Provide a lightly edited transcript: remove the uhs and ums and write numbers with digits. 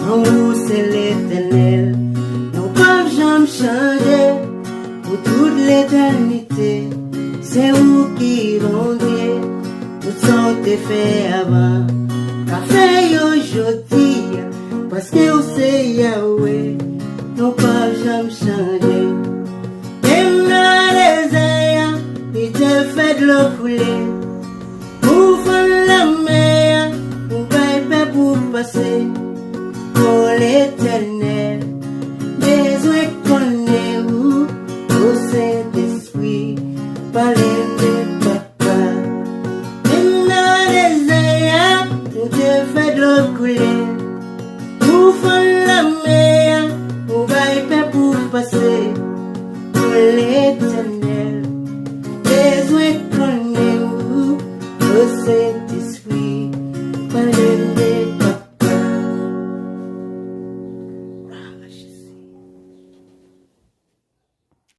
En vous c'est l'éternel. Nous pas jamais changer pour toute l'éternité. C'est vous qui vendez tout ça t'es fait avant. Qu'a fait aujourd'hui parce que vous c'est Yahweh. Nous pas jamais changer. Même dans les airs, il te fait de l'eau couler. Pour faire la mer, on va pour passer. Pour l'éternel, besoin qu'on est où, au Saint-Esprit, parler de papa. Même dans les airs, on te fait de l'eau couler. Pour faire la mer, on va pour passer. Pour l'éternel.